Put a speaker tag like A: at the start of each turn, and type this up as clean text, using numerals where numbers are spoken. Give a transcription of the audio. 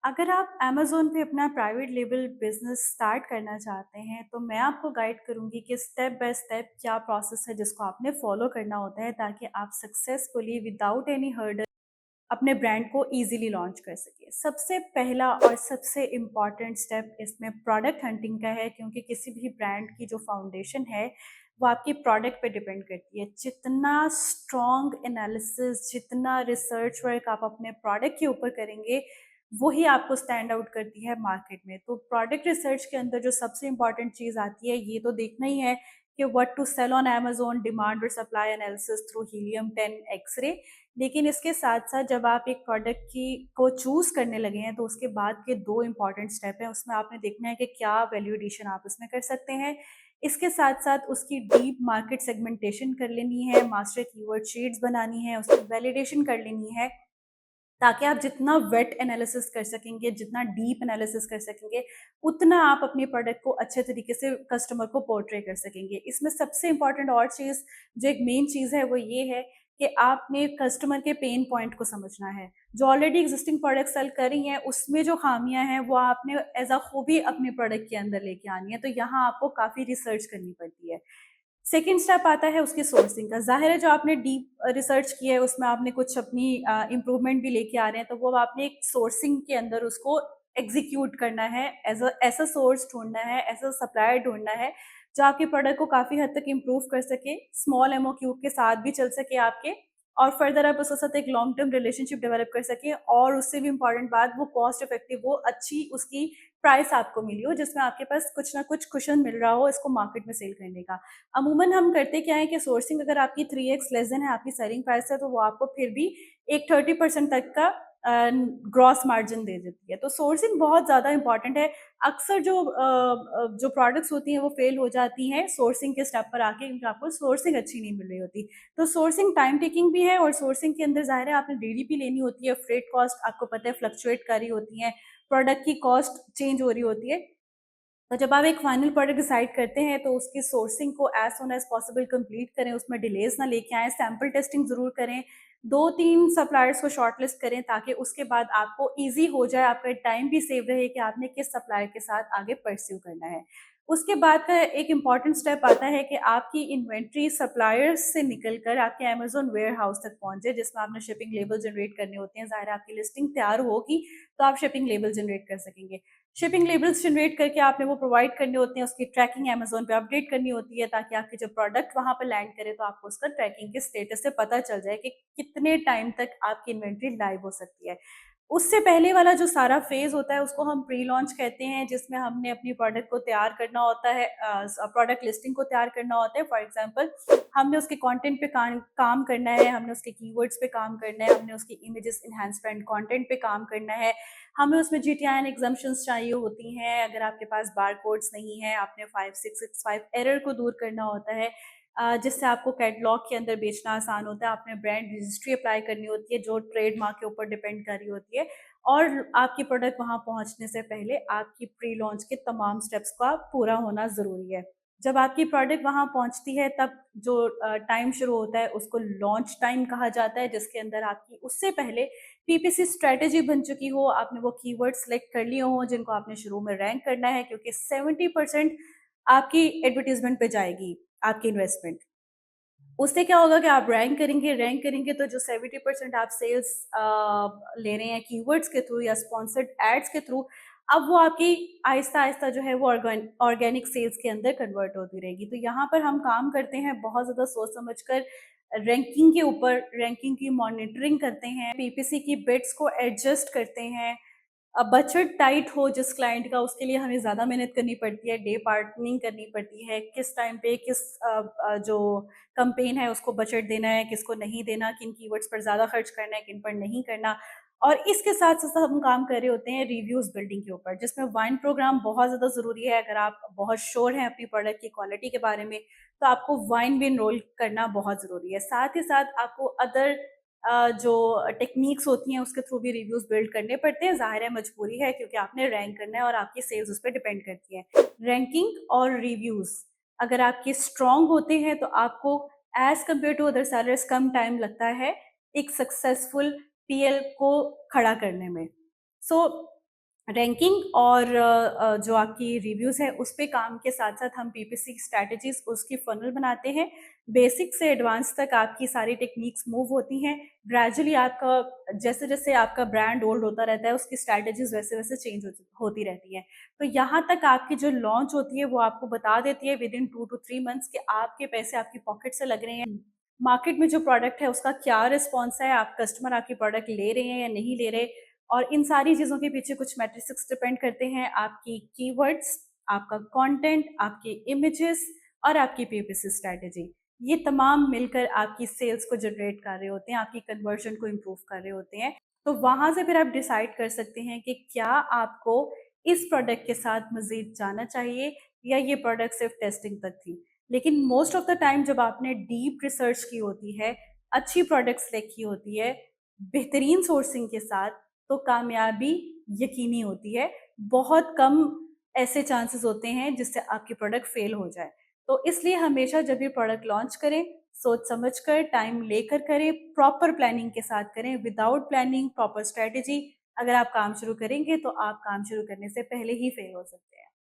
A: अगर आप अमेज़न पे अपना प्राइवेट लेबल बिज़नेस स्टार्ट करना चाहते हैं, तो मैं आपको गाइड करूँगी कि स्टेप बाय स्टेप क्या प्रोसेस है जिसको आपने फ़ॉलो करना होता है ताकि आप सक्सेसफुली विदाउट एनी हर्डल अपने ब्रांड को ईज़िली लॉन्च कर सकें। सबसे पहला और सबसे इम्पोर्टेंट स्टेप इसमें प्रोडक्ट हंटिंग का है क्योंकि किसी भी ब्रांड की जो फाउंडेशन है, वो आपकी प्रोडक्ट पे डिपेंड करती है। जितना स्ट्रॉन्ग एनालिसिस, जितना रिसर्च वर्क आप अपने प्रोडक्ट के ऊपर करेंगे, वो ही आपको स्टैंड आउट करती है मार्केट में। तो प्रोडक्ट रिसर्च के अंदर जो सबसे इम्पोर्टेंट चीज़ आती है, ये तो देखना ही है कि what to sell on Amazon, demand और supply analysis through Helium 10 X-ray. लेकिन इसके साथ-साथ जब आप एक प्रोडक्ट की को चूज़ करने लगे हैं, तो उसके बाद के 2 इम्पोर्टेंट स्टेप हैं, उसमें आपने देखना है कि क्या वैल्यू एडिशन आप उसमें कर सकते हैं। इसके साथ-साथ उसकी डीप मार्केट सेगमेंटेशन कर लेनी है, मास्टर कीवर्ड शीट्स बनानी है, उसकी वैलिडेशन कर लेनी है, ताकि आप जितना वेट एनालिसिस कर सकेंगे, जितना डीप एनालिसिस कर सकेंगे, उतना आप अपने प्रोडक्ट को अच्छे तरीके से कस्टमर को पोर्ट्रे कर सकेंगे। इसमें सबसे इम्पोर्टेंट और चीज़, जो एक मेन चीज़ है, वो ये है कि आपने कस्टमर के पेन पॉइंट को समझना है। जो ऑलरेडी एक्जिस्टिंग प्रोडक्ट सेल कर रही हैं, उसमें जो खामियाँ हैं, वो आपने एज़ अ खूबी अपने प्रोडक्ट के अंदर लेके आनी है, तो यहाँ आपको काफ़ी रिसर्च करनी पड़ती है। सेकंड स्टेप आता है उसकी सोर्सिंग का। ज़ाहिर है जो आपने डीप रिसर्च की है उसमें आपने कुछ अपनी इम्प्रूवमेंट भी लेके आ रहे हैं, तो वो आपने एक सोर्सिंग के अंदर उसको एग्ज़ीक्यूट करना है, ऐसा सोर्स ढूँढना है, ऐसा सप्लायर ढूँढना है, जो आपके प्रोडक्ट को काफ़ी हद तक इम्प्रूव कर सके, स्मॉल एमओक्यू के साथ भी चल सके आपके, और फर्दर आप उसके साथ एक लॉन्ग टर्म रिलेशनशिप डेवलप कर सकें, और उससे भी इम्पोर्टेंट बात, वो कॉस्ट इफेक्टिव हो, अच्छी उसकी प्राइस आपको मिली हो, जिसमें आपके पास कुछ ना कुछ कुशन मिल रहा हो इसको मार्केट में सेल करने का। अमूमन हम करते क्या है कि सोर्सिंग अगर आपकी 3x लेस देन है आपकी सेलिंग प्राइस है, तो वो आपको फिर भी एक 30% तक का ग्रॉस मार्जिन दे देती है। तो सोर्सिंग बहुत ज़्यादा इंपॉर्टेंट है। अक्सर जो प्रोडक्ट्स होती हैं वो फेल हो जाती हैं सोर्सिंग के स्टेप पर आके, क्योंकि आपको सोर्सिंग अच्छी नहीं मिल रही होती। तो सोर्सिंग टाइम टेकिंग भी है, और सोर्सिंग के अंदर ज़ाहिर है आपने डीडीपी लेनी होती है, फ्रेट कॉस्ट आपको पता है फ्लक्चुएट कर रही होती हैं, प्रोडक्ट की कॉस्ट चेंज हो रही होती है। तो जब आप एक फाइनल प्रोडक्ट डिसाइड करते हैं, तो उसकी सोर्सिंग को as soon as possible complete करें, उसमें डिलेज ना लेके आएँ, सैंपल टेस्टिंग ज़रूर करें, 2-3 सप्लायर्स को शॉर्टलिस्ट करें, ताकि उसके बाद आपको ईज़ी हो जाए, आपका टाइम भी सेव रहे कि आपने किस सप्लायर के साथ आगे परस्यू करना है। उसके बाद का एक इम्पॉर्टेंट स्टेप आता है कि आपकी इन्वेंट्री सप्लायर्स से निकल कर आपके अमेज़न वेयरहाउस तक पहुँचे, जिसमें आपने शिपिंग लेबल जनरेट करने होते हैं। ज़ाहिर है आपकी लिस्टिंग तैयार होगी, तो आप शिपिंग लेबल जनरेट कर सकेंगे। शिपिंग लेबल्स जनरेट करके आपने वो प्रोवाइड करने होते हैं, उसकी ट्रैकिंग अमेज़न पे अपडेट करनी होती है, ताकि आपके जब प्रोडक्ट वहाँ पे लैंड करे, तो आपको उसका ट्रैकिंग के स्टेटस से पता चल जाए कि कितने टाइम तक आपकी इन्वेंट्री लाइव हो सकती है। उससे पहले वाला जो सारा फ़ेज़ होता है उसको हम प्री लॉन्च कहते हैं, जिसमें हमने अपनी प्रोडक्ट को तैयार करना होता है, प्रोडक्ट लिस्टिंग को तैयार करना होता है। फॉर एग्ज़ाम्पल, हमने उसके कंटेंट पे काम करना है, हमने उसके कीवर्ड्स पे काम करना है, हमने उसकी इमेजेस एनहांसमेंट कंटेंट पे काम करना है, हमें उसमें जीटीआईएन एग्जम्पशंस चाहिए होती हैं, अगर आपके पास बारकोड्स नहीं है, आपने 5665 एरर को दूर करना होता है, जिससे आपको कैटलॉग के अंदर बेचना आसान होता है, आपने ब्रांड रजिस्ट्री अप्लाई करनी होती है जो ट्रेडमार्क के ऊपर डिपेंड कर रही होती है, और आपकी प्रोडक्ट वहाँ पहुँचने से पहले आपकी प्री लॉन्च के तमाम स्टेप्स का पूरा होना ज़रूरी है। जब आपकी प्रोडक्ट वहाँ पहुँचती है, तब जो टाइम शुरू होता है उसको लॉन्च टाइम कहा जाता है, जिसके अंदर आपकी उससे पहले पीपीसी स्ट्रेटेजी बन चुकी हो, आपने वो कीवर्ड सेलेक्ट कर लिए हों जिनको आपने शुरू में रैंक करना है, क्योंकि 70% आपकी एडवर्टाइजमेंट पे जाएगी आपकी इन्वेस्टमेंट। उससे क्या होगा कि आप रैंक करेंगे, तो जो 70% आप सेल्स ले रहे हैं कीवर्ड्स के थ्रू या स्पॉन्सर्ड एड्स के थ्रू, अब वो आपकी आहिस्ता-आहिस्ता जो है वो ऑर्गेनिक सेल्स के अंदर कन्वर्ट होती रहेगी। तो यहाँ पर हम काम करते हैं बहुत ज़्यादा सोच समझ कर, रैंकिंग के ऊपर, रैंकिंग की मॉनिटरिंग करते हैं, पीपीसी की बिड्स को एडजस्ट करते हैं। बजट टाइट हो जिस क्लाइंट का, उसके लिए हमें ज़्यादा मेहनत करनी पड़ती है, डे पार्टनिंग करनी पड़ती है, किस टाइम पे किस जो कैंपेन है उसको बजट देना है, किसको नहीं देना, किन कीवर्ड्स पर ज़्यादा खर्च करना है, किन पर नहीं करना। और इसके साथ-साथ हम काम कर रहे होते हैं रिव्यूज़ बिल्डिंग के ऊपर, जिसमें वाइन प्रोग्राम बहुत ज़्यादा ज़रूरी है। अगर आप बहुत श्योर हैं अपनी प्रोडक्ट की क्वालिटी के बारे में, तो आपको वाइन भी एनरोल करना बहुत ज़रूरी है। साथ ही साथ आपको अदर जो टेक्निक्स होती हैं उसके थ्रू भी रिव्यूज़ बिल्ड करने पड़ते हैं। ज़ाहिर है मजबूरी है, क्योंकि आपने रैंक करना है और आपकी सेल्स उस पे डिपेंड करती है। रैंकिंग और रिव्यूज़ अगर आपके स्ट्रॉन्ग होते हैं, तो आपको as compare to other sellers कम टाइम लगता है एक सक्सेसफुल पीएल को खड़ा करने में। सो रैंकिंग और जो आपकी रिव्यूज़ है उस पे काम के साथ-साथ हम पीपीसी स्ट्रैटेजीज़ उसकी फ़नल बनाते हैं। बेसिक से एडवांस तक आपकी सारी टेक्निक्स मूव होती हैं। ग्रेजुअली आपका जैसे-जैसे आपका ब्रांड ओल्ड होता रहता है, उसकी स्ट्रैटेजीज़ वैसे-वैसे चेंज होती रहती हैं। तो यहाँ तक आपकी जो लॉन्च होती है, वो आपको बता देती है विदिन 2 टू 3 मंथ्स कि आपके पैसे आपकी पॉकेट से लग रहे हैं। मार्केट में जो प्रोडक्ट है, उसका क्या रिस्पॉन्स है, आप कस्टमर आपकी प्रोडक्ट ले रहे हैं या नहीं ले रहे। और इन सारी चीज़ों के पीछे कुछ मैट्रिक्स डिपेंड करते हैं, आपकी कीवर्ड्स, आपका कंटेंट, आपके इमेजेस और आपकी पीपीसी स्ट्रैटेजी। ये तमाम मिलकर आपकी सेल्स को जनरेट कर रहे होते हैं, आपकी कन्वर्जन को इम्प्रूव कर रहे होते हैं। तो वहाँ से फिर आप डिसाइड कर सकते हैं कि क्या आपको इस प्रोडक्ट के साथ मज़ीद जाना चाहिए या ये प्रोडक्ट सिर्फ टेस्टिंग तक थी। लेकिन मोस्ट ऑफ द टाइम जब आपने डीप रिसर्च की होती है, अच्छी प्रोडक्ट सेलेक्ट की होती है, बेहतरीन सोर्सिंग के साथ, तो कामयाबी यकीनी होती है। बहुत कम ऐसे चांसेस होते हैं जिससे आपकी प्रोडक्ट फेल हो जाए। तो इसलिए हमेशा जब भी प्रोडक्ट लॉन्च करें, सोच समझ कर, टाइम लेकर करें, प्रॉपर प्लानिंग के साथ करें। विदाउट प्लानिंग, प्रॉपर स्ट्रैटेजी अगर आप काम शुरू करेंगे तो आप काम शुरू करने से पहले ही फेल हो सकते हैं।